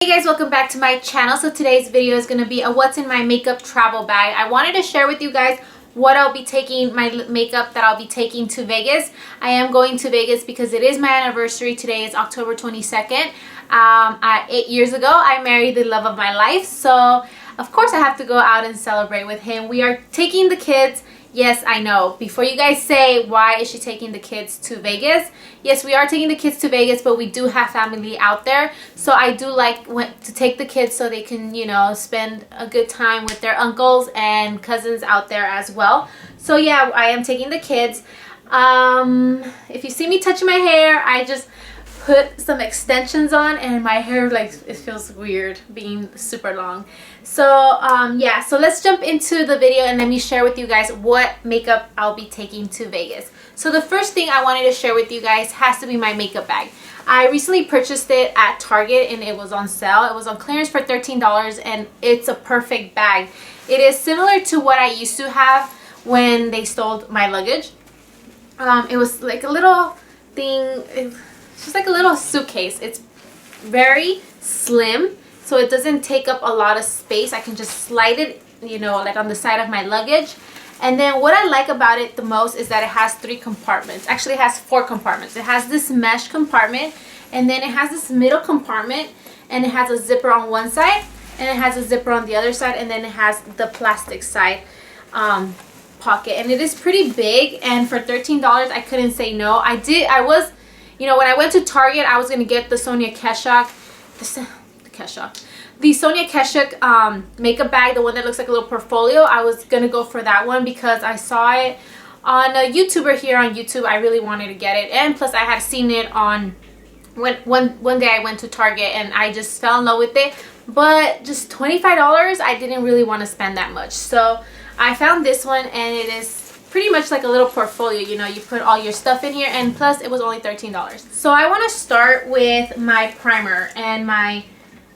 Hey guys, welcome back to my channel. So today's video is going to be a what's in my makeup travel bag. I wanted to share with you guys what I'll be taking, my makeup that I'll be taking to Vegas. I am going to Vegas because it is my anniversary. Today is October 22nd. 8 years ago, I married the love of my life. So of course I have to go out and celebrate with him. We are taking the kids. Yes, I know. Before you guys say, why is she taking the kids to Vegas? Yes, we are taking the kids to Vegas, but we do have family out there. So I do like to take the kids so they can, you know, spend a good time with their uncles and cousins out there as well. So yeah, I am taking the kids. If you see me touching my hair, I just put some extensions on and my hair, like, it feels weird being super long. So yeah, so let's jump into the video and let me share with you guys what makeup I'll be taking to Vegas. So the first thing I wanted to share with you guys has to be my makeup bag. I recently purchased it at Target and it was on sale. It was on clearance for $13 and it's a perfect bag. It is similar to what I used to have when they stole my luggage. It was like a little thing. It's just like a little suitcase. It's very slim, so it doesn't take up a lot of space. I can just slide it, you know, like on the side of my luggage. And then what I like about it the most is that it has 3 compartments. Actually, it has 4 compartments. It has this mesh compartment, and then it has this middle compartment, and it has a zipper on one side, and it has a zipper on the other side, and then it has the plastic side pocket. And it is pretty big, and for $13, I couldn't say no. You know, when I went to Target, I was going to get the Sonia Kashuk, the Sonia Kashuk makeup bag, the one that looks like a little portfolio. I was going to go for that one because I saw it on a YouTuber here on YouTube. I really wanted to get it. And plus, I had seen it on, one day I went to Target and I just fell in love with it. But just $25, I didn't really want to spend that much. So I found this one and it is pretty much like a little portfolio. You know, you put all your stuff in here, and plus it was only $13. So I want to start with my primer and my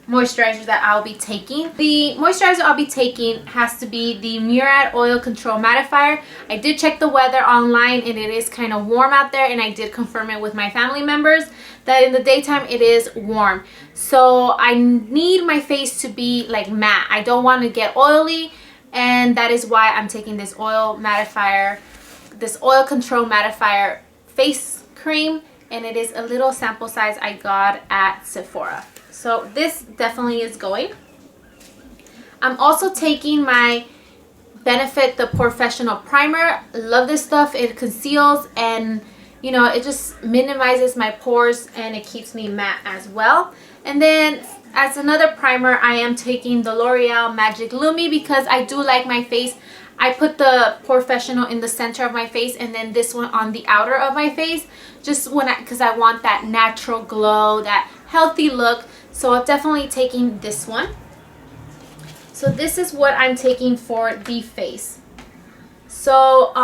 moisturizer that I'll be taking. The moisturizer I'll be taking has to be the Murad Oil Control Mattifier. I did check the weather online and it is kind of warm out there, and I did confirm it with my family members that in the daytime it is warm. So I need my face to be like matte. I don't want to get oily, and that is why I'm taking this oil mattifier, this oil control mattifier face cream, and it is a little sample size I got at Sephora. So this definitely is going. I'm also taking my Benefit the Professional Primer. Love this stuff. It conceals and, you know, it just minimizes my pores and it keeps me matte as well. And then as another primer, I am taking the L'Oreal Magic Lumi because I do like my face. I put the Professional in the center of my face and then this one on the outer of my face, just because I want that natural glow, that healthy look. So I'm definitely taking this one. So this is what I'm taking for the face. So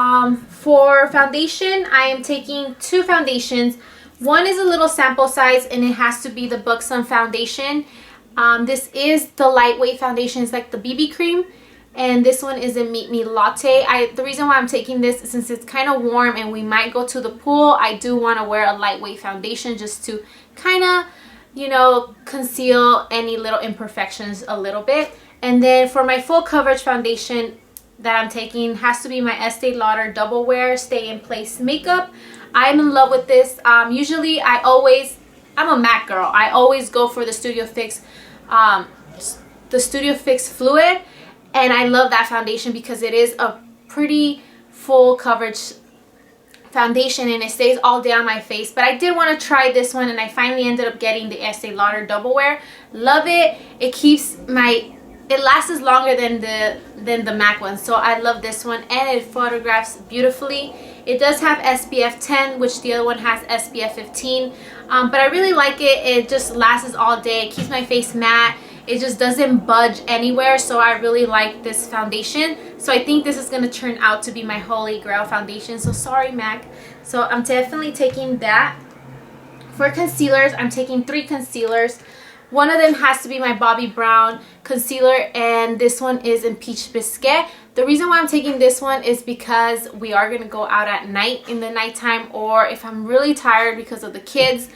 for foundation, I am taking 2 foundations. One is a little sample size and it has to be the Buxom foundation. This is the lightweight foundation. It's like the BB cream. And this one is a Meet Me Latte. The reason why I'm taking this is since it's kind of warm and we might go to the pool, I do want to wear a lightweight foundation just to kind of, you know, conceal any little imperfections a little bit. And then for my full coverage foundation that I'm taking has to be my Estee Lauder Double Wear Stay in Place Makeup. I'm in love with this. Usually I'm a MAC girl. I always go for the Studio Fix Fluid, and I love that foundation because it is a pretty full coverage foundation and it stays all day on my face. But I did want to try this one and I finally ended up getting the Estee Lauder Double Wear. Love it. It lasts longer than the MAC one, so I love this one, and it photographs beautifully. It does have SPF 10, which the other one has SPF 15, but I really like it. It just lasts all day. It keeps my face matte. It just doesn't budge anywhere, so I really like this foundation. So I think this is going to turn out to be my holy grail foundation. So sorry, MAC. So I'm definitely taking that. For concealers, I'm taking 3 concealers. One of them has to be my Bobbi Brown concealer, and this one is in Peach Biscuit. The reason why I'm taking this one is because we are going to go out at night in the nighttime, or if I'm really tired because of the kids.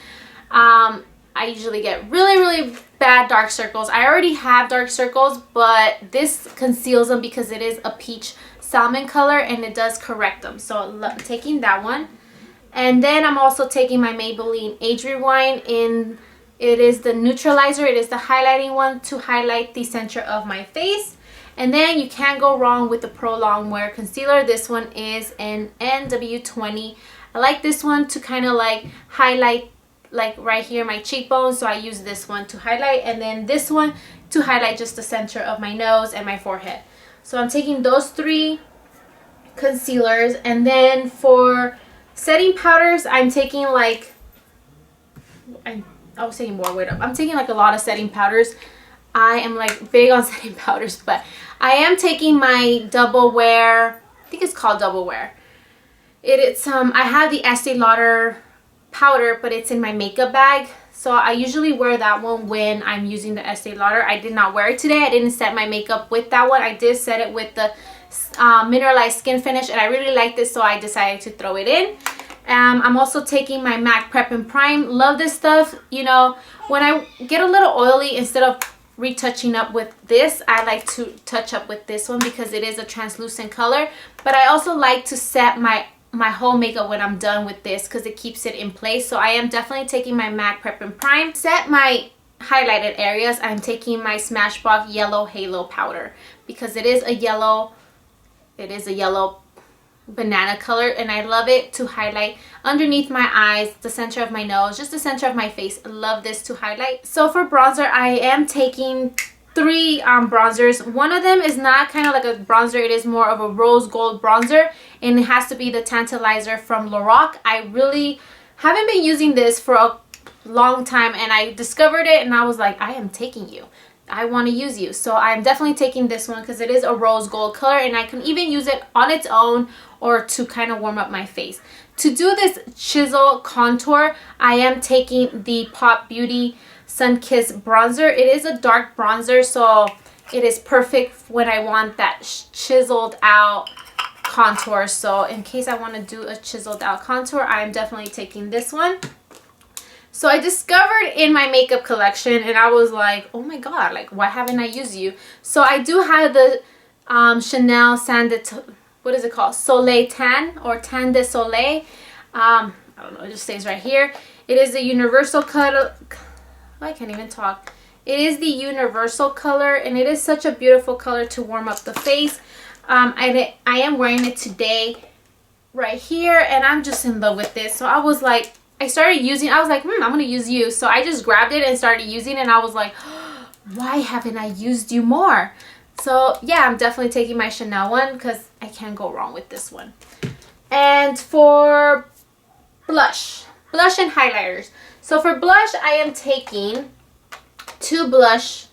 I usually get really bad dark circles. I already have dark circles, but this conceals them because it is a peach salmon color and it does correct them. So I'm taking that one. And then I'm also taking my Maybelline Age Rewind in, it is the neutralizer, it is the highlighting one to highlight the center of my face. And then you can't go wrong with the Pro Longwear Concealer. This one is an NW20. I like this one to kind of like highlight like right here my cheekbone, so I use this one to highlight, and then this one to highlight just the center of my nose and my forehead. So I'm taking those 3 concealers, and then for setting powders, I'm taking like, I was taking more, wait up. I'm taking like a lot of setting powders. I am like big on setting powders, but I am taking my Double Wear, I think it's called Double Wear. It's I have the Estee Lauder powder, but it's in my makeup bag. So I usually wear that one when I'm using the Estee Lauder. I did not wear it today. I didn't set my makeup with that one. I did set it with the Mineralized Skin Finish, and I really liked this, so I decided to throw it in. I'm also taking my MAC Prep and Prime. Love this stuff. You know, when I get a little oily, instead of retouching up with this, I like to touch up with this one because it is a translucent color. But I also like to set my whole makeup when I'm done with this because it keeps it in place. So I am definitely taking my MAC Prep and Prime. Set my highlighted areas, I'm taking my Smashbox Yellow Halo powder because it is a yellow banana color, and I love it to highlight underneath my eyes, the center of my nose, just the center of my face. I love this to highlight. So for bronzer, I am taking 3 bronzers. One of them is not kind of like a bronzer, it is more of a rose gold bronzer, and it has to be the Tantalizer from Lorac. I really haven't been using this for a long time, and I discovered it and I was like, I am taking you, I want to use you. So I'm definitely taking this one because it is a rose gold color, and I can even use it on its own or to kind of warm up my face. To do this chisel contour, I am taking the Pop Beauty Sun-Kissed bronzer. It is a dark bronzer, so it is perfect when I want that chiseled out contour. So in case I want to do a chiseled out contour, I'm definitely taking this one. So I discovered in my makeup collection, and I was like, oh my god, like why haven't I used you? So I do have the Chanel what is it called? Soleil Tan, or Tan de Soleil. I don't know, it just stays right here. It is the universal color. I can't even talk. It is the universal color, and it is such a beautiful color to warm up the face. I am wearing it today right here, and I'm just in love with this. So I was like, I started using, I was like, I'm gonna use you. So I just grabbed it and started using it, and I was like, why haven't I used you more? So yeah, I'm definitely taking my Chanel one because I can't go wrong with this one. And for blush and highlighters. So for blush, I am taking two blushes.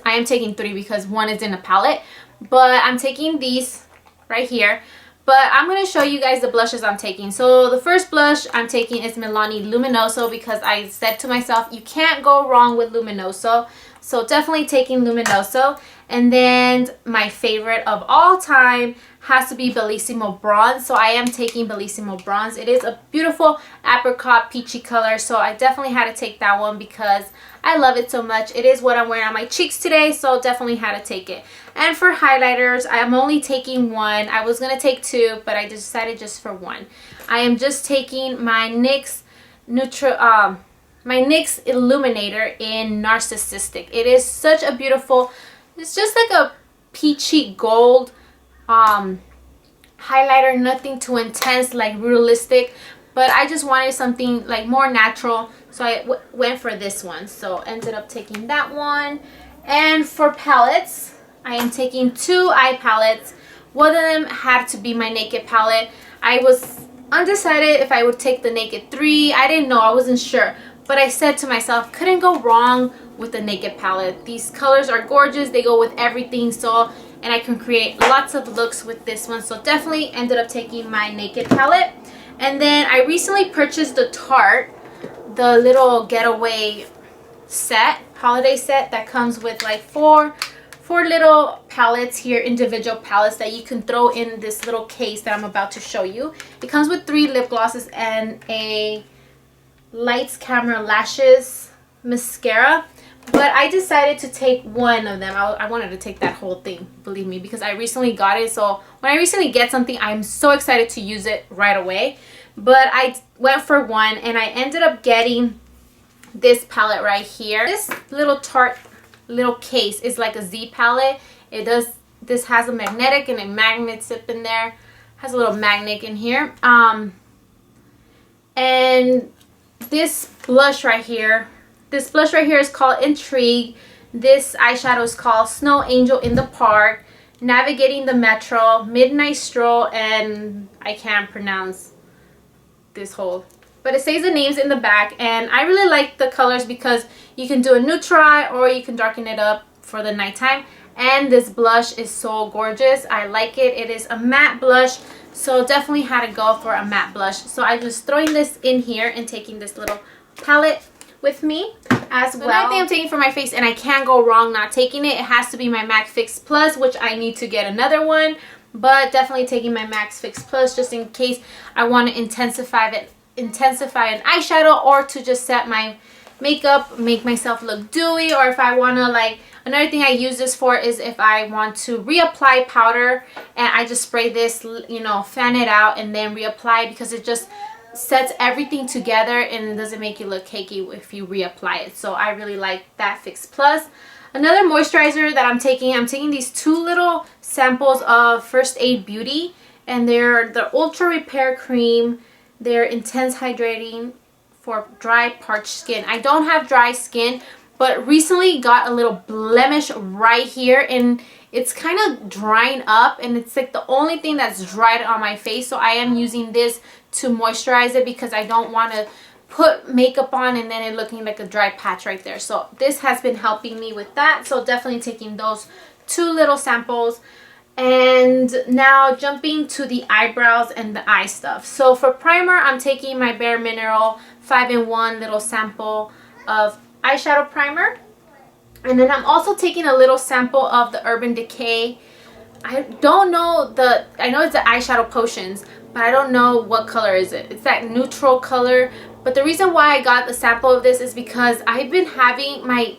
I am taking 3 because one is in a palette, but I'm taking these right here. But I'm going to show you guys the blushes I'm taking. So the first blush I'm taking is Milani Luminoso because I said to myself, you can't go wrong with Luminoso. So definitely taking Luminoso. And then my favorite of all time has to be Bellissimo Bronze. So I am taking Bellissimo Bronze. It is a beautiful apricot peachy color. So I definitely had to take that one because I love it so much. It is what I'm wearing on my cheeks today. So definitely had to take it. And for highlighters, I am only taking 1. I was going to take 2, but I decided just for 1. I am just taking my NYX Illuminator in Narcissistic. It is such a beautiful, it's just like a peachy gold highlighter, nothing too intense, like realistic, but I just wanted something like more natural, so I went for this one. So ended up taking that one. And for palettes, I am taking 2 eye palettes. One of them had to be my Naked palette. I was undecided if I would take the Naked 3. I didn't know, I wasn't sure. But I said to myself, couldn't go wrong with the Naked palette. These colors are gorgeous. They go with everything. So, and I can create lots of looks with this one. So definitely ended up taking my Naked palette. And then I recently purchased the Tarte, the little getaway set, holiday set that comes with like four little palettes here, individual palettes that you can throw in this little case that I'm about to show you. It comes with 3 lip glosses and a Lights Camera Lashes mascara. But I decided to take one of them. I wanted to take that whole thing, believe me, because I recently got it. So when I recently get something, I'm so excited to use it right away. But I went for one, and I ended up getting this palette right here. This little Tarte little case is like a Z palette. This has a magnetic and a magnet tip in there. Has a little magnet in here. And this blush right here is called Intrigue. This eyeshadow is called Snow Angel in the Park, Navigating the Metro, Midnight Stroll, and I can't pronounce this whole, but it says the names in the back. And I really like the colors because you can do a neutral or you can darken it up for the nighttime. And this blush is so gorgeous. I like it. It is a matte blush, so definitely had to go for a matte blush. So I'm just throwing this in here and taking this little palette with me as well. Another thing I'm taking for my face, and I can't go wrong not taking it, it has to be my MAC Fix Plus, which I need to get another one, but definitely taking my MAC Fix Plus just in case I want to intensify an eyeshadow, or to just set my makeup, make myself look dewy, or if I want to, like, another thing I use this for is if I want to reapply powder, and I just spray this, you know, fan it out and then reapply, because it just sets everything together and it doesn't make you look cakey if you reapply it. So I really like that Fix Plus. Another moisturizer that I'm taking these two little samples of First Aid Beauty, and they're the Ultra Repair Cream. They're intense hydrating for dry, parched skin. I don't have dry skin, but recently got a little blemish right here, and it's kind of drying up, and it's like the only thing that's dried on my face. So I am using this to moisturize it because I don't want to put makeup on and then it looking like a dry patch right there. So this has been helping me with that. So definitely taking those two little samples. And now jumping to the eyebrows and the eye stuff. So for primer, I'm taking my Bare Mineral 5-in-1 little sample of eyeshadow primer. And then I'm also taking a little sample of the Urban Decay. I know it's the eyeshadow potions, but I don't know what color is it. It's that neutral color. But the reason why I got the sample of this is because I've been having, my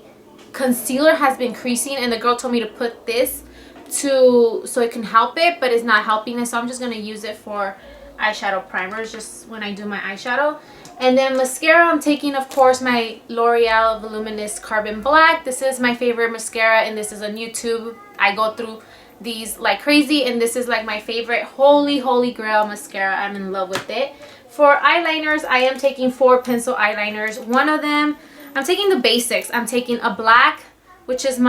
concealer has been creasing, and the girl told me to put this so it can help it, but it's not helping it. So I'm just going to use it for eyeshadow primers just when I do my eyeshadow. And then mascara, I'm taking, of course, my L'Oreal Voluminous Carbon Black. This is my favorite mascara, and this is a new tube. I go through these like crazy, and this is like my favorite holy grail mascara. I'm in love with it. For eyeliners, I am taking 4 pencil eyeliners. One of them, I'm taking the basics. I'm taking a black, which is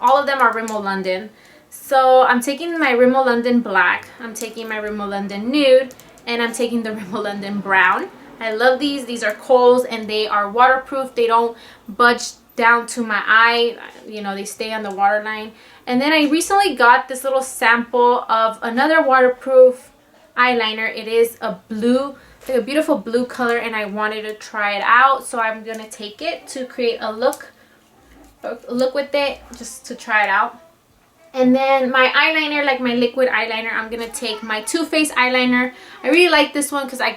all of them are Rimmel London. So I'm taking my Rimmel London Black, I'm taking my Rimmel London Nude, and I'm taking the Rimmel London Brown. I love these. These are Kohl's, and they are waterproof. They don't budge down to my eye. You know, they stay on the waterline. And then I recently got this little sample of another waterproof eyeliner. It is a blue, like a beautiful blue color, and I wanted to try it out. So I'm going to take it to create a look with it, just to try it out. And then my eyeliner, like my liquid eyeliner, I'm going to take my Too Faced eyeliner. I really like this one because I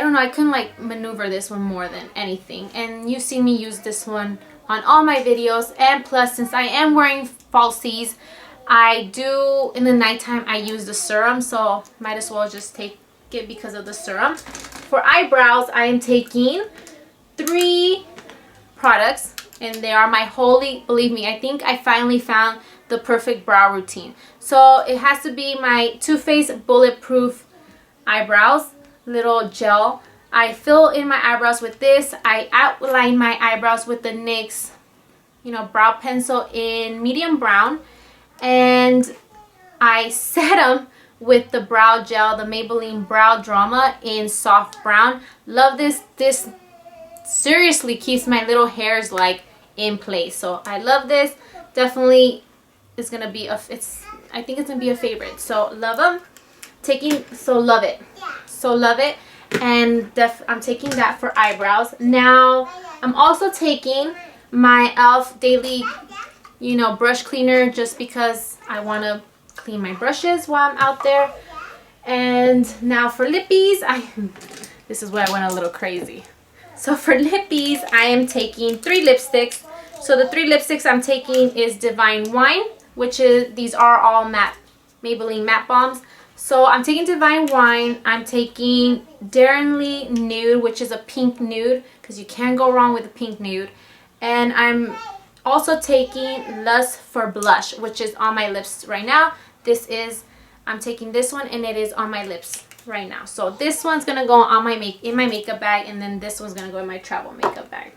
don't know, I couldn't like maneuver this one more than anything. And you've seen me use this one on all my videos. And plus, since I am wearing falsies, I do, in the nighttime, I use the serum. So might as well just take it because of the serum. For eyebrows, I am taking 3 products. And they are my believe me, I think I finally found the perfect brow routine. So it has to be my Too Faced Bulletproof Eyebrows little gel. I fill in my eyebrows with this. I outline my eyebrows with the NYX, brow pencil in medium brown, and I set them with the brow gel, the Maybelline Brow Drama in soft brown. Love this. This seriously keeps my little hairs like in place. So I love this. Definitely is gonna be I think it's gonna be a favorite. So love them. Love it. So love it. And I'm taking that for eyebrows. Now I'm also taking my e.l.f. Daily, brush cleaner, just because I want to clean my brushes while I'm out there. And now for lippies, this is where I went a little crazy. So for lippies, I am taking 3 lipsticks. So the 3 lipsticks I'm taking is Divine Wine, which is, these are all matte, Maybelline matte bombs. So I'm taking Divine Wine, I'm taking Daringly Nude, which is a pink nude, because you can't go wrong with a pink nude. And I'm also taking Lust for Blush, which is on my lips right now. I'm taking this one, and it is on my lips right now. So this one's gonna go on in my makeup bag, and then this one's gonna go in my travel makeup bag.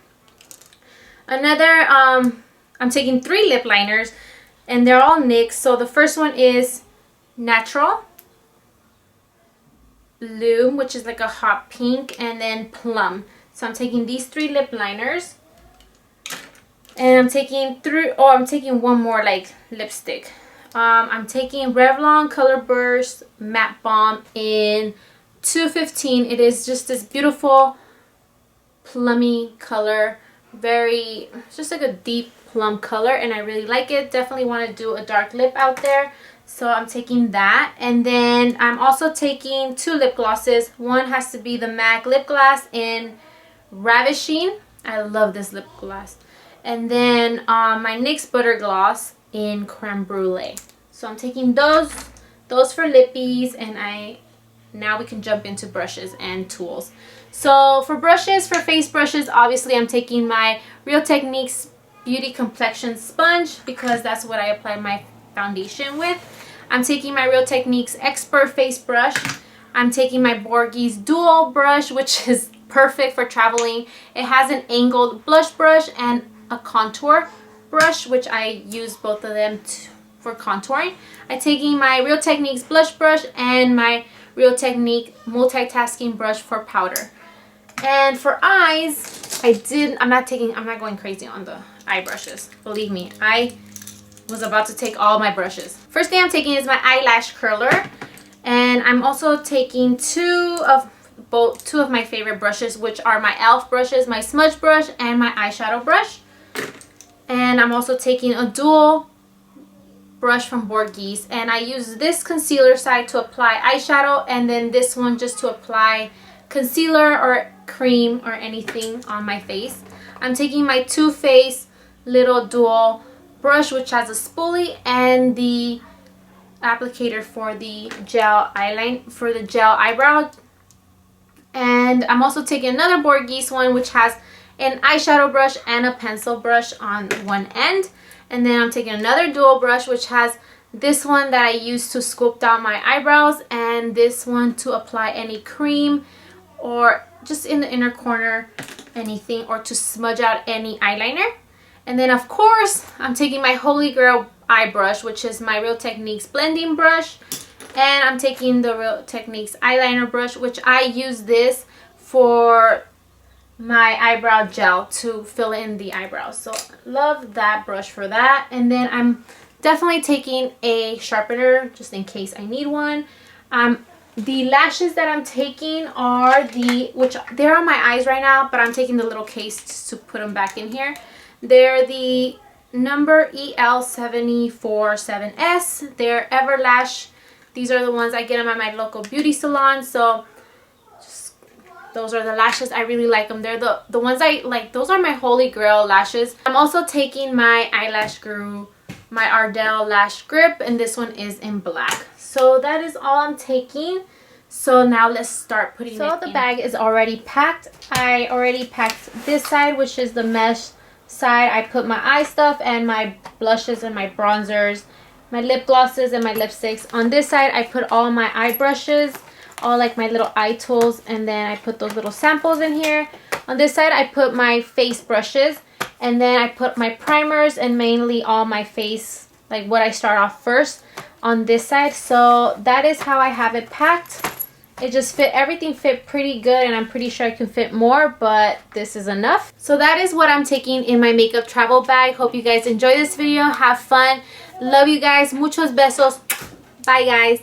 Another, I'm taking 3 lip liners, and they're all NYX. So the first one is Natural, Bloom, which is like a hot pink, and then Plum. So I'm taking these 3 lip liners, and I'm taking one more like lipstick. I'm taking Revlon Color Burst Matte Bomb in 215. It is just this beautiful plummy color, it's just like a deep plum color, and I really like it. Definitely want to do a dark lip out there, so I'm taking that. And then I'm also taking 2 lip glosses. One has to be the MAC lip gloss in Ravishing. I love this lip gloss. And then my NYX Butter Gloss in Creme Brulee. So I'm taking those for lippies, and now we can jump into brushes and tools. So for brushes, for face brushes, obviously I'm taking my Real Techniques Beauty Complexion Sponge, because that's what I apply my foundation with. I'm taking my Real Techniques Expert Face Brush. I'm taking my Borgese Dual Brush, which is perfect for traveling. It has an angled blush brush and a contour brush, which I use both of them for contouring. I'm taking my Real Techniques blush brush and my Real Technique multitasking brush for powder. And for eyes, I'm not going crazy on the eye brushes. Believe me, I was about to take all my brushes. First thing I'm taking is my eyelash curler, and I'm also taking two of my favorite brushes, which are my e.l.f. brushes, my smudge brush and my eyeshadow brush. And I'm also taking a dual brush from Borgese, and I use this concealer side to apply eyeshadow, and then this one just to apply concealer or cream or anything on my face. I'm taking my Too Faced little dual brush, which has a spoolie and the applicator for the gel eyebrow. And I'm also taking another Borgese one, which has an eyeshadow brush and a pencil brush on one end. And then I'm taking another dual brush, which has this one that I use to scoop down my eyebrows, and this one to apply any cream or just in the inner corner, anything, or to smudge out any eyeliner. And then of course I'm taking my Holy Grail eye brush, which is my Real Techniques blending brush, and I'm taking the Real Techniques eyeliner brush, which I use this for my eyebrow gel to fill in the eyebrows. So love that brush for that. And then I'm definitely taking a sharpener just in case I need one. The lashes that I'm taking are they're on my eyes right now, but I'm taking the little case to put them back in here. They're the number EL747S. They're Everlash. These are the ones I get them at my local beauty salon. So those are the lashes. I really like them. They're the ones I like. Those are my Holy Grail lashes. I'm also taking my Eyelash Guru, my Ardell Lash Grip, and this one is in black. So that is all I'm taking. So now let's start putting it in. So the bag is already packed. I already packed this side, which is the mesh side. I put my eye stuff and my blushes and my bronzers, my lip glosses and my lipsticks. On this side, I put all my eye brushes, all like my little eye tools, and then I put those little samples in here. On this side, I put my face brushes, and then I put my primers and mainly all my face, like what I start off first on this side. So that is how I have it packed. It just everything fit pretty good, and I'm pretty sure I can fit more, but this is enough. So that is what I'm taking in my makeup travel bag. Hope you guys enjoy this video. Have fun. Love you guys. Muchos besos. Bye guys.